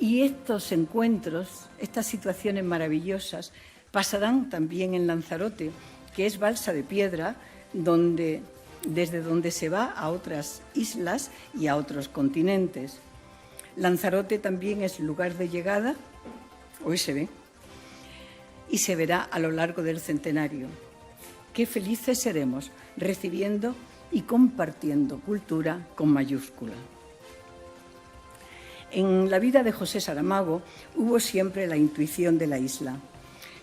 Y estos encuentros, estas situaciones maravillosas, pasarán también en Lanzarote, que es balsa de piedra, desde donde se va a otras islas y a otros continentes. Lanzarote también es lugar de llegada, hoy se ve, y se verá a lo largo del centenario. Qué felices seremos recibiendo y compartiendo cultura con mayúscula. En la vida de José Saramago hubo siempre la intuición de la isla.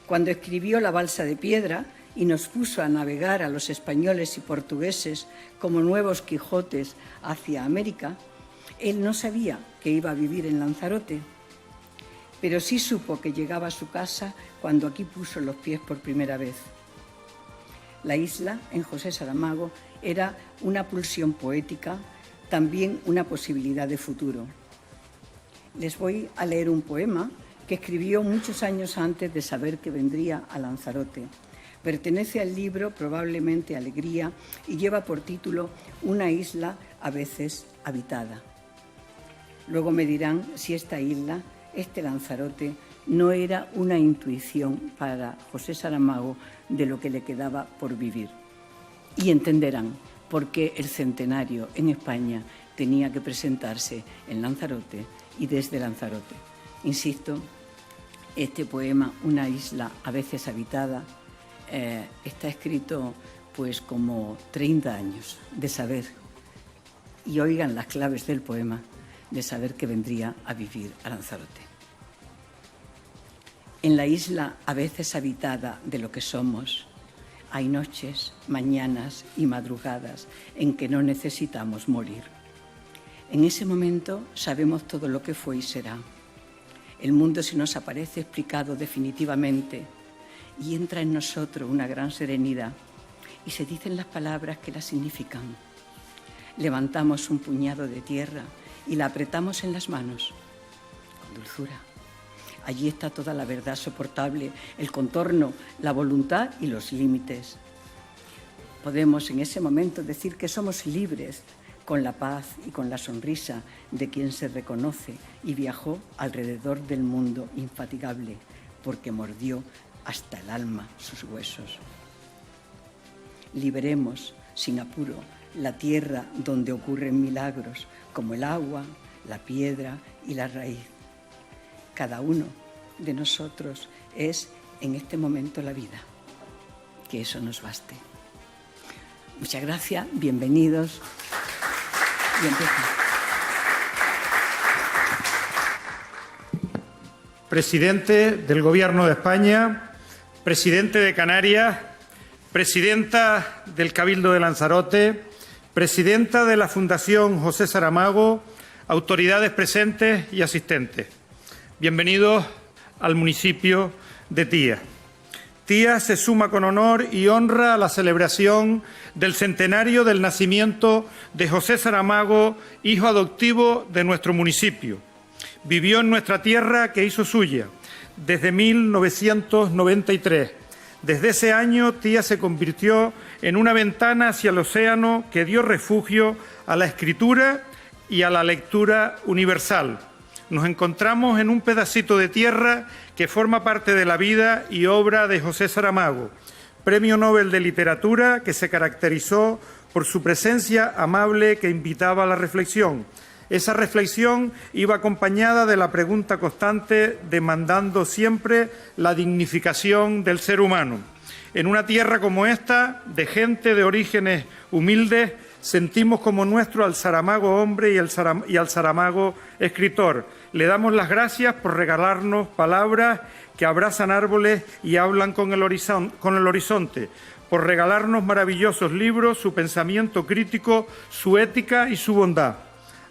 Cuando escribió La balsa de piedra y nos puso a navegar a los españoles y portugueses como nuevos Quijotes hacia América, él no sabía que iba a vivir en Lanzarote, pero sí supo que llegaba a su casa cuando aquí puso los pies por primera vez. La isla, en José Saramago, era una pulsión poética, también una posibilidad de futuro. Les voy a leer un poema que escribió muchos años antes de saber que vendría a Lanzarote. Pertenece al libro Probablemente Alegría y lleva por título Una isla a veces habitada. Luego me dirán si esta isla, este Lanzarote, no era una intuición para José Saramago de lo que le quedaba por vivir. Y entenderán por qué el centenario en España tenía que presentarse en Lanzarote y desde Lanzarote. Insisto, este poema, Una isla a veces habitada, está escrito pues como 30 años de saber, y oigan las claves del poema, de saber que vendría a vivir a Lanzarote. En la isla a veces habitada de lo que somos, hay noches, mañanas y madrugadas en que no necesitamos morir. En ese momento sabemos todo lo que fue y será. El mundo se nos aparece explicado definitivamente y entra en nosotros una gran serenidad y se dicen las palabras que la significan. Levantamos un puñado de tierra y la apretamos en las manos con dulzura. Allí está toda la verdad soportable, el contorno, la voluntad y los límites. Podemos en ese momento decir que somos libres, con la paz y con la sonrisa de quien se reconoce y viajó alrededor del mundo infatigable, porque mordió hasta el alma sus huesos. Liberemos, sin apuro, la tierra donde ocurren milagros, como el agua, la piedra y la raíz. Cada uno de nosotros es en este momento la vida. Que eso nos baste. Muchas gracias, bienvenidos. Y empiezo. Presidente del Gobierno de España, presidente de Canarias, presidenta del Cabildo de Lanzarote, presidenta de la Fundación José Saramago, autoridades presentes y asistentes. Bienvenidos al municipio de Tía. Tía se suma con honor y honra a la celebración del centenario del nacimiento de José Saramago, hijo adoptivo de nuestro municipio. Vivió en nuestra tierra que hizo suya desde 1993. Desde ese año, Tía se convirtió en una ventana hacia el océano que dio refugio a la escritura y a la lectura universal. Nos encontramos en un pedacito de tierra que forma parte de la vida y obra de José Saramago, Premio Nobel de Literatura que se caracterizó por su presencia amable que invitaba a la reflexión. Esa reflexión iba acompañada de la pregunta constante demandando siempre la dignificación del ser humano. En una tierra como esta, de gente de orígenes humildes, sentimos como nuestro al Saramago hombre y al Saramago escritor. Le damos las gracias por regalarnos palabras que abrazan árboles y hablan con el horizonte, por regalarnos maravillosos libros, su pensamiento crítico, su ética y su bondad.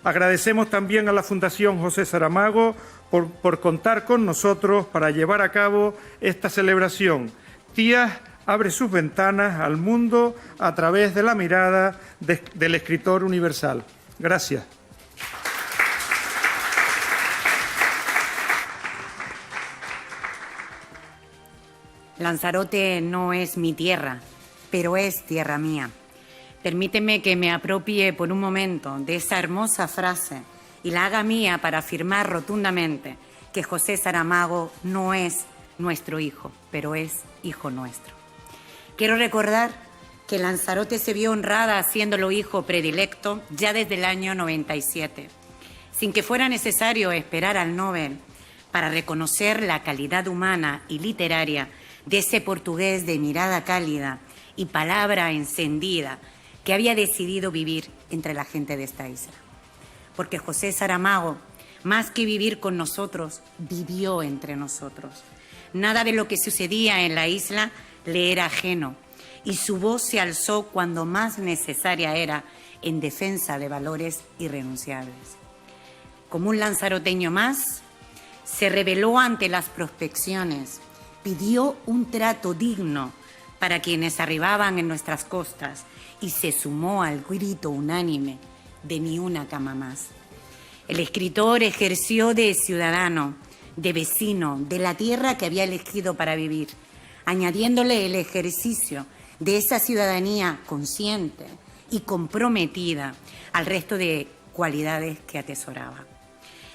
Agradecemos también a la Fundación José Saramago por contar con nosotros para llevar a cabo esta celebración. Tía abre sus ventanas al mundo a través de la mirada del escritor universal. Gracias. Lanzarote no es mi tierra, pero es tierra mía. Permíteme que me apropie por un momento de esa hermosa frase y la haga mía para afirmar rotundamente que José Saramago no es nuestro hijo, pero es hijo nuestro. Quiero recordar que Lanzarote se vio honrada haciéndolo hijo predilecto ya desde el año 97, sin que fuera necesario esperar al Nobel para reconocer la calidad humana y literaria de ese portugués de mirada cálida y palabra encendida que había decidido vivir entre la gente de esta isla. Porque José Saramago, más que vivir con nosotros, vivió entre nosotros. Nada de lo que sucedía en la isla le era ajeno y su voz se alzó cuando más necesaria era en defensa de valores irrenunciables. Como un lanzaroteño más, se rebeló ante las prospecciones, pidió un trato digno para quienes arribaban en nuestras costas y se sumó al grito unánime de ni una cama más. El escritor ejerció de ciudadano, de vecino, de la tierra que había elegido para vivir, añadiéndole el ejercicio de esa ciudadanía consciente y comprometida al resto de cualidades que atesoraba.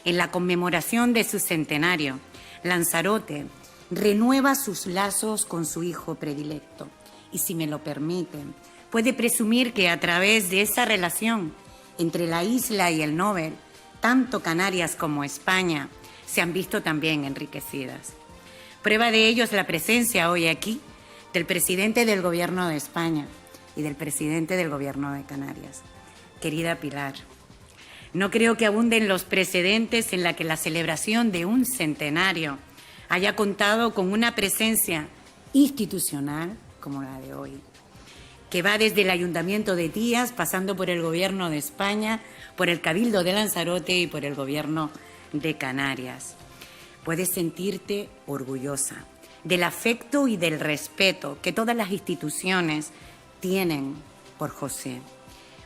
En la conmemoración de su centenario, Lanzarote renueva sus lazos con su hijo predilecto y, si me lo permiten, puede presumir que a través de esa relación entre la isla y el Nobel, tanto Canarias como España se han visto también enriquecidas. Prueba de ello es la presencia hoy aquí del presidente del Gobierno de España y del presidente del Gobierno de Canarias. Querida Pilar, no creo que abunden los precedentes en la que la celebración de un centenario haya contado con una presencia institucional como la de hoy, que va desde el Ayuntamiento de Tías, pasando por el Gobierno de España, por el Cabildo de Lanzarote y por el Gobierno de Canarias. Puedes sentirte orgullosa del afecto y del respeto que todas las instituciones tienen por José.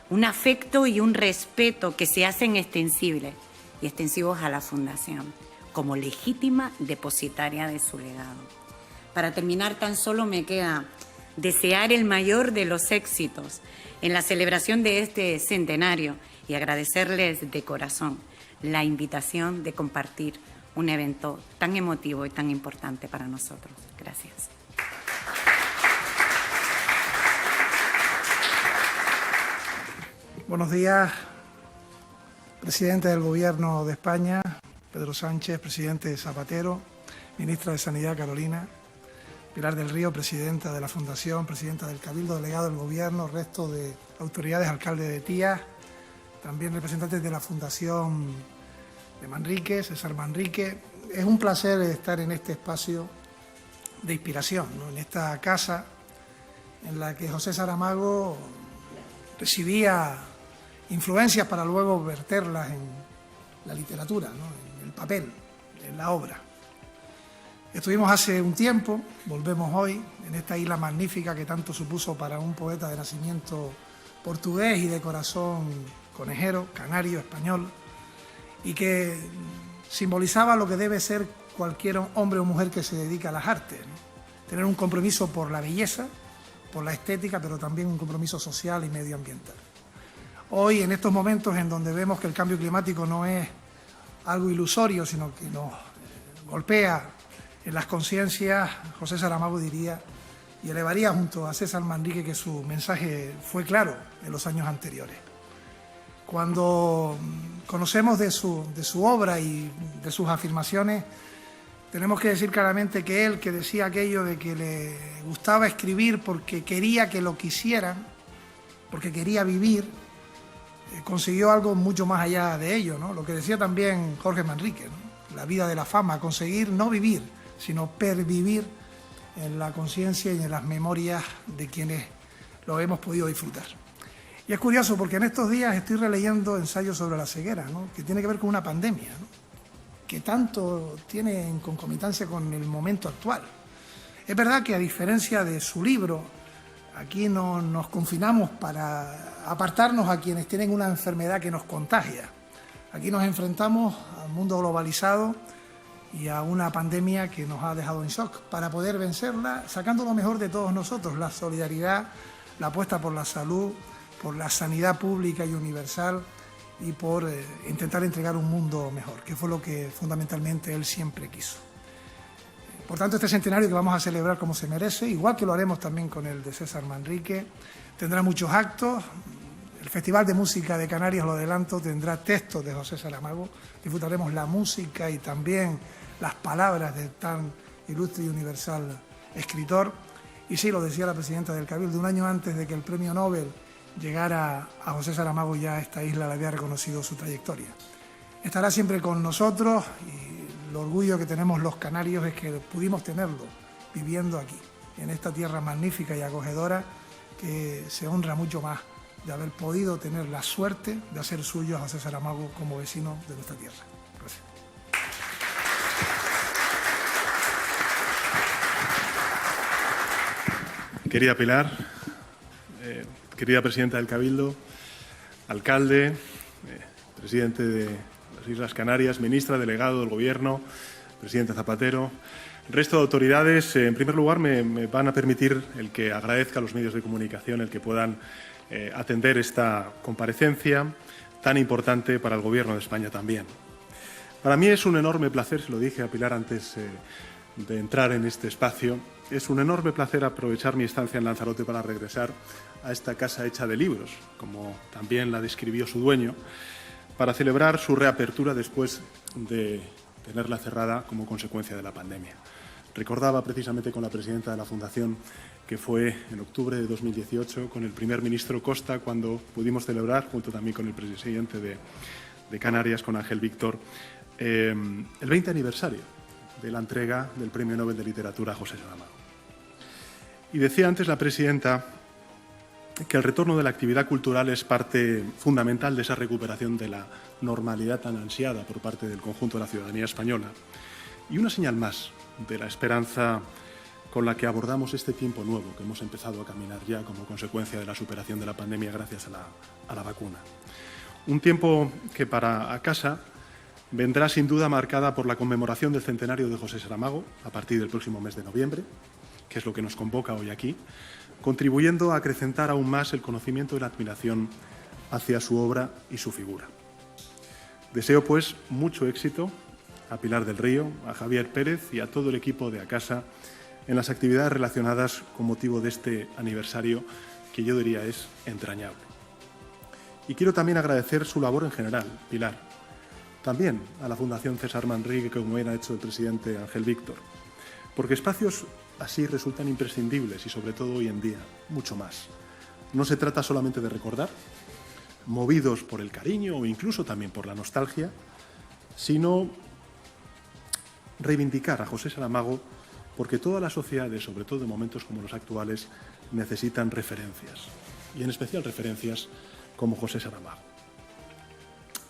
Un afecto y un respeto que se hacen extensibles y extensivos a la Fundación, como legítima depositaria de su legado. Para terminar, tan solo me queda desear el mayor de los éxitos en la celebración de este centenario y agradecerles de corazón la invitación de compartir un evento tan emotivo y tan importante para nosotros. Gracias. Buenos días, presidente del Gobierno de España, Pedro Sánchez, presidente Zapatero, ministra de Sanidad, Carolina, Pilar del Río, presidenta de la Fundación, presidenta del Cabildo, delegado del Gobierno, resto de autoridades, alcalde de Tías, también representantes de la Fundación de Manrique, César Manrique. Es un placer estar en este espacio de inspiración, ¿no? En esta casa en la que José Saramago recibía influencias para luego verterlas en la literatura, ¿no? En el papel, en la obra. Estuvimos hace un tiempo, volvemos hoy, en esta isla magnífica que tanto supuso para un poeta de nacimiento portugués y de corazón conejero, canario, español, y que simbolizaba lo que debe ser cualquier hombre o mujer que se dedica a las artes, ¿no? Tener un compromiso por la belleza, por la estética, pero también un compromiso social y medioambiental. Hoy, en estos momentos en donde vemos que el cambio climático no es algo ilusorio, sino que nos golpea en las conciencias, José Saramago diría y elevaría junto a César Manrique que su mensaje fue claro en los años anteriores. Cuando conocemos de su obra y de sus afirmaciones, tenemos que decir claramente que él, que decía aquello de que le gustaba escribir porque quería que lo quisieran, porque quería vivir, consiguió algo mucho más allá de ello, ¿no? Lo que decía también Jorge Manrique, ¿no? La vida de la fama, conseguir no vivir, sino pervivir en la conciencia y en las memorias de quienes lo hemos podido disfrutar. Y es curioso porque en estos días estoy releyendo ensayos sobre la ceguera, ¿no? Que tiene que ver con una pandemia, ¿no? Que tanto tiene en concomitancia con el momento actual. Es verdad que a diferencia de su libro, aquí no nos confinamos para apartarnos a quienes tienen una enfermedad que nos contagia. Aquí nos enfrentamos al mundo globalizado y a una pandemia que nos ha dejado en shock, para poder vencerla sacando lo mejor de todos nosotros, la solidaridad, la apuesta por la salud, por la sanidad pública y universal y por intentar entregar un mundo mejor, que fue lo que fundamentalmente él siempre quiso. Por tanto, este centenario que vamos a celebrar como se merece, igual que lo haremos también con el de César Manrique, tendrá muchos actos. El Festival de Música de Canarias, lo adelanto, tendrá textos de José Saramago. Disfrutaremos la música y también las palabras de tan ilustre y universal escritor. Y sí, lo decía la presidenta del Cabildo, un año antes de que el premio Nobel llegara a José Saramago, ya esta isla le había reconocido su trayectoria. Estará siempre con nosotros y el orgullo que tenemos los canarios es que pudimos tenerlo viviendo aquí, en esta tierra magnífica y acogedora que se honra mucho más de haber podido tener la suerte de hacer suyo a José Saramago como vecino de nuestra tierra. Gracias. Querida Pilar, querida presidenta del Cabildo, alcalde, presidente de las Islas Canarias, ministra, delegado del Gobierno, presidente Zapatero, resto de autoridades, en primer lugar me van a permitir el que agradezca a los medios de comunicación el que puedan atender esta comparecencia tan importante para el Gobierno de España también. Para mí es un enorme placer, se lo dije a Pilar antes de entrar en este espacio, es un enorme placer aprovechar mi estancia en Lanzarote para regresar a esta casa hecha de libros, como también la describió su dueño, para celebrar su reapertura después de tenerla cerrada como consecuencia de la pandemia. Recordaba precisamente con la presidenta de la Fundación que fue en octubre de 2018 con el primer ministro Costa cuando pudimos celebrar, junto también con el presidente de Canarias, con Ángel Víctor, el 20 aniversario de la entrega del Premio Nobel de Literatura a José Saramago. Y decía antes la presidenta que el retorno de la actividad cultural es parte fundamental de esa recuperación de la normalidad tan ansiada por parte del conjunto de la ciudadanía española. Y una señal más de la esperanza con la que abordamos este tiempo nuevo que hemos empezado a caminar ya como consecuencia de la superación de la pandemia gracias a la vacuna. Un tiempo que para a casa vendrá sin duda marcada por la conmemoración del centenario de José Saramago a partir del próximo mes de noviembre, que es lo que nos convoca hoy aquí, contribuyendo a acrecentar aún más el conocimiento y la admiración hacia su obra y su figura. Deseo, pues, mucho éxito a Pilar del Río, a Javier Pérez y a todo el equipo de Acasa en las actividades relacionadas con motivo de este aniversario que yo diría es entrañable. Y quiero también agradecer su labor en general, Pilar, también a la Fundación César Manrique, como bien ha hecho el presidente Ángel Víctor, porque espacios así resultan imprescindibles y sobre todo hoy en día, mucho más. No se trata solamente de recordar, movidos por el cariño o incluso también por la nostalgia, sino reivindicar a José Saramago porque todas las sociedades, sobre todo en momentos como los actuales, necesitan referencias, y en especial referencias como José Saramago.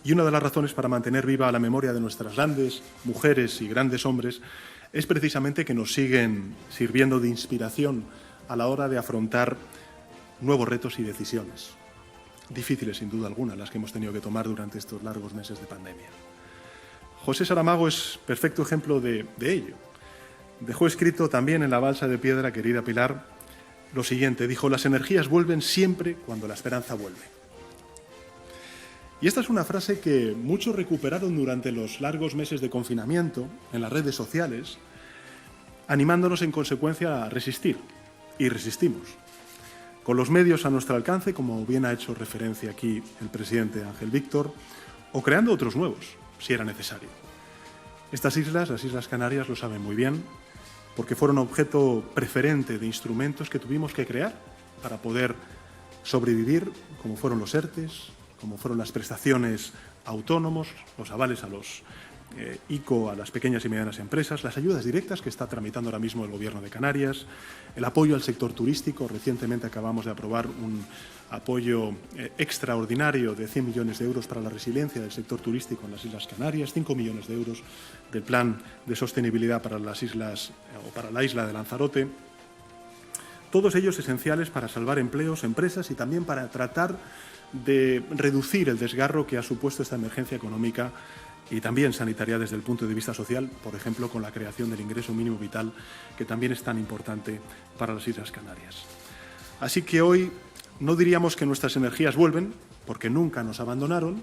Y una de las razones para mantener viva la memoria de nuestras grandes mujeres y grandes hombres es precisamente que nos siguen sirviendo de inspiración a la hora de afrontar nuevos retos y decisiones, difíciles sin duda alguna, las que hemos tenido que tomar durante estos largos meses de pandemia. José Saramago es perfecto ejemplo de ello. Dejó escrito también en la balsa de piedra, querida Pilar, lo siguiente, dijo: las energías vuelven siempre cuando la esperanza vuelve. Y esta es una frase que muchos recuperaron durante los largos meses de confinamiento en las redes sociales, animándonos en consecuencia a resistir. Y resistimos. Con los medios a nuestro alcance, como bien ha hecho referencia aquí el presidente Ángel Víctor, o creando otros nuevos, si era necesario. Estas islas, las Islas Canarias, lo saben muy bien, porque fueron objeto preferente de instrumentos que tuvimos que crear para poder sobrevivir, como fueron los ERTEs, como fueron las prestaciones a autónomos, los avales a los ICO, a las pequeñas y medianas empresas, las ayudas directas que está tramitando ahora mismo el Gobierno de Canarias, el apoyo al sector turístico. Recientemente acabamos de aprobar un apoyo extraordinario de 100 millones de euros para la resiliencia del sector turístico en las Islas Canarias, 5 millones de euros del Plan de Sostenibilidad para las islas o para la isla de Lanzarote. Todos ellos esenciales para salvar empleos, empresas y también para tratar de reducir el desgarro que ha supuesto esta emergencia económica y también sanitaria desde el punto de vista social, por ejemplo, con la creación del ingreso mínimo vital, que también es tan importante para las Islas Canarias. Así que hoy no diríamos que nuestras energías vuelven, porque nunca nos abandonaron,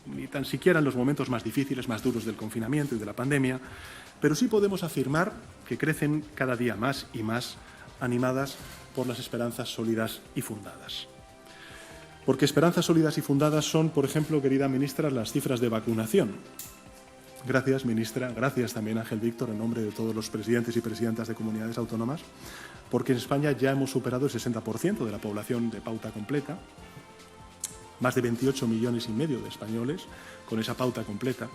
ni tan siquiera en los momentos más difíciles, más duros del confinamiento y de la pandemia, pero sí podemos afirmar que crecen cada día más y más, animadas por las esperanzas sólidas y fundadas. Porque esperanzas sólidas y fundadas son, por ejemplo, querida ministra, las cifras de vacunación. Gracias, ministra. Gracias también, Ángel Víctor, en nombre de todos los presidentes y presidentas de comunidades autónomas, porque en España ya hemos superado el 60% de la población de pauta completa, más de 28,5 millones de españoles con esa pauta completa,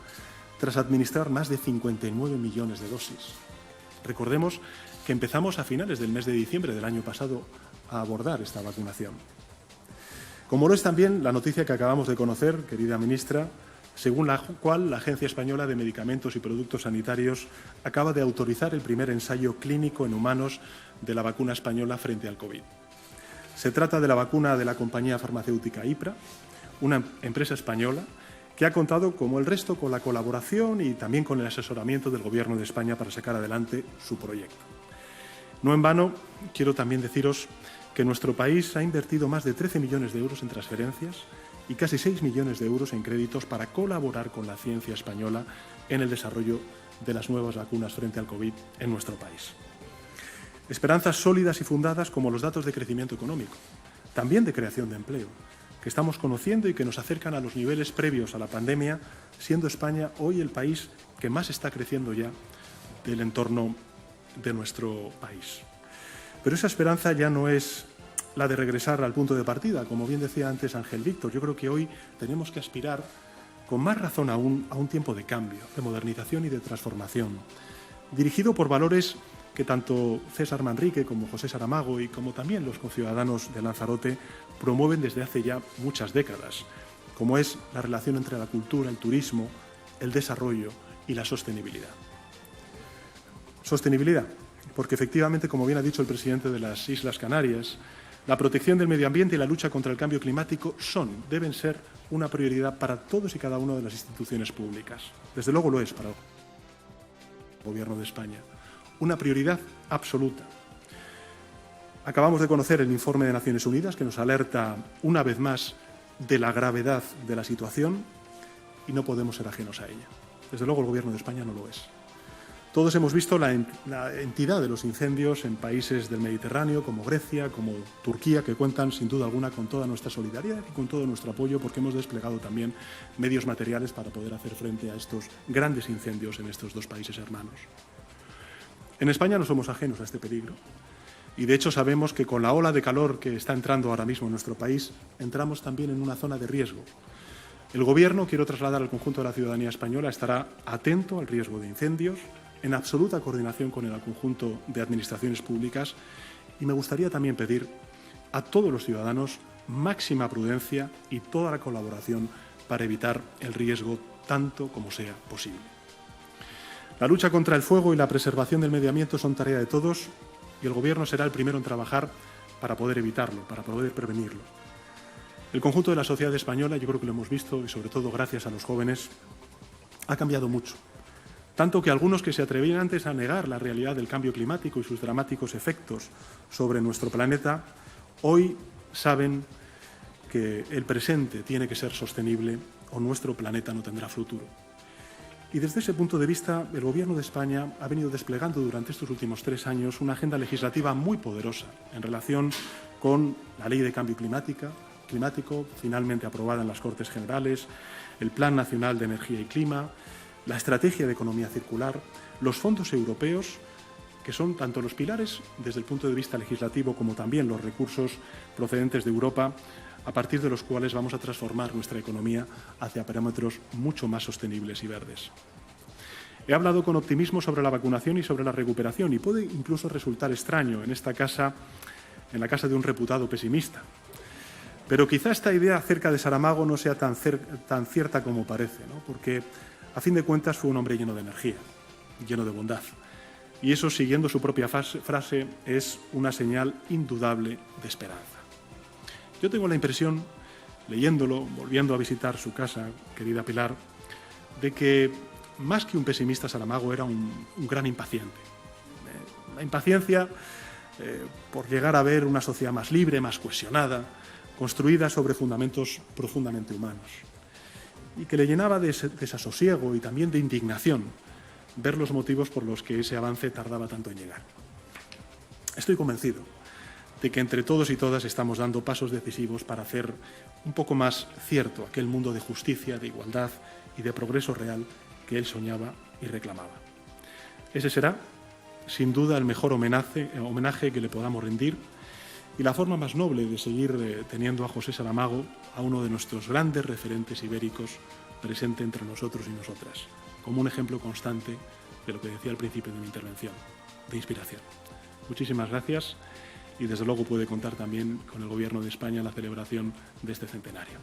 tras administrar más de 59 millones de dosis. Recordemos que empezamos a finales del mes de diciembre del año pasado a abordar esta vacunación. Como lo es también la noticia que acabamos de conocer, querida ministra, según la cual la Agencia Española de Medicamentos y Productos Sanitarios acaba de autorizar el primer ensayo clínico en humanos de la vacuna española frente al COVID. Se trata de la vacuna de la compañía farmacéutica IPRA, una empresa española que ha contado, como el resto, con la colaboración y también con el asesoramiento del Gobierno de España para sacar adelante su proyecto. No en vano, quiero también deciros que nuestro país ha invertido más de 13 millones de euros en transferencias y casi 6 millones de euros en créditos para colaborar con la ciencia española en el desarrollo de las nuevas vacunas frente al COVID en nuestro país. Esperanzas sólidas y fundadas como los datos de crecimiento económico, también de creación de empleo, que estamos conociendo y que nos acercan a los niveles previos a la pandemia, siendo España hoy el país que más está creciendo ya del entorno de nuestro país. Pero esa esperanza ya no es la de regresar al punto de partida, como bien decía antes Ángel Víctor. Yo creo que hoy tenemos que aspirar con más razón aún a un tiempo de cambio, de modernización y de transformación, dirigido por valores que tanto César Manrique como José Saramago y como también los conciudadanos de Lanzarote promueven desde hace ya muchas décadas, como es la relación entre la cultura, el turismo, el desarrollo y la sostenibilidad. Sostenibilidad, porque efectivamente, como bien ha dicho el presidente de las Islas Canarias, la protección del medio ambiente y la lucha contra el cambio climático deben ser una prioridad para todos y cada una de las instituciones públicas. Desde luego lo es para el Gobierno de España. Una prioridad absoluta. Acabamos de conocer el informe de Naciones Unidas que nos alerta una vez más de la gravedad de la situación y no podemos ser ajenos a ella. Desde luego el Gobierno de España no lo es. Todos hemos visto la entidad de los incendios en países del Mediterráneo como Grecia, como Turquía, que cuentan sin duda alguna con toda nuestra solidaridad y con todo nuestro apoyo, porque hemos desplegado también medios materiales para poder hacer frente a estos grandes incendios en estos dos países hermanos. En España no somos ajenos a este peligro y de hecho sabemos que con la ola de calor que está entrando ahora mismo en nuestro país entramos también en una zona de riesgo. El Gobierno, quiero trasladar al conjunto de la ciudadanía española, estará atento al riesgo de incendios, en absoluta coordinación con el conjunto de administraciones públicas, y me gustaría también pedir a todos los ciudadanos máxima prudencia y toda la colaboración para evitar el riesgo tanto como sea posible. La lucha contra el fuego y la preservación del medio ambiente son tarea de todos y el Gobierno será el primero en trabajar para poder evitarlo, para poder prevenirlo. El conjunto de la sociedad española, yo creo que lo hemos visto y sobre todo gracias a los jóvenes, ha cambiado mucho. Tanto que algunos que se atrevían antes a negar la realidad del cambio climático y sus dramáticos efectos sobre nuestro planeta, hoy saben que el presente tiene que ser sostenible o nuestro planeta no tendrá futuro. Y desde ese punto de vista, el Gobierno de España ha venido desplegando durante estos últimos 3 años una agenda legislativa muy poderosa en relación con la Ley de Cambio Climático, finalmente aprobada en las Cortes Generales, el Plan Nacional de Energía y Clima, la Estrategia de Economía Circular, los fondos europeos, que son tanto los pilares desde el punto de vista legislativo como también los recursos procedentes de Europa, a partir de los cuales vamos a transformar nuestra economía hacia parámetros mucho más sostenibles y verdes. He hablado con optimismo sobre la vacunación y sobre la recuperación y puede incluso resultar extraño en esta casa, en la casa de un reputado pesimista. Pero quizá esta idea acerca de Saramago no sea tan cierta como parece, ¿no? Porque a fin de cuentas fue un hombre lleno de energía, lleno de bondad. Y eso, siguiendo su propia frase, es una señal indudable de esperanza. Yo tengo la impresión, leyéndolo, volviendo a visitar su casa, querida Pilar, de que más que un pesimista Saramago era un gran impaciente. La impaciencia por llegar a ver una sociedad más libre, más cohesionada, construida sobre fundamentos profundamente humanos. y que le llenaba de desasosiego y también de indignación ver los motivos por los que ese avance tardaba tanto en llegar. Estoy convencido de que entre todos y todas estamos dando pasos decisivos para hacer un poco más cierto aquel mundo de justicia, de igualdad y de progreso real que él soñaba y reclamaba. Ese será, sin duda, el mejor homenaje que le podamos rendir y la forma más noble de seguir teniendo a José Saramago, a uno de nuestros grandes referentes ibéricos, presente entre nosotros y nosotras, como un ejemplo constante de lo que decía al principio de mi intervención, de inspiración. Muchísimas gracias y desde luego puede contar también con el Gobierno de España en la celebración de este centenario.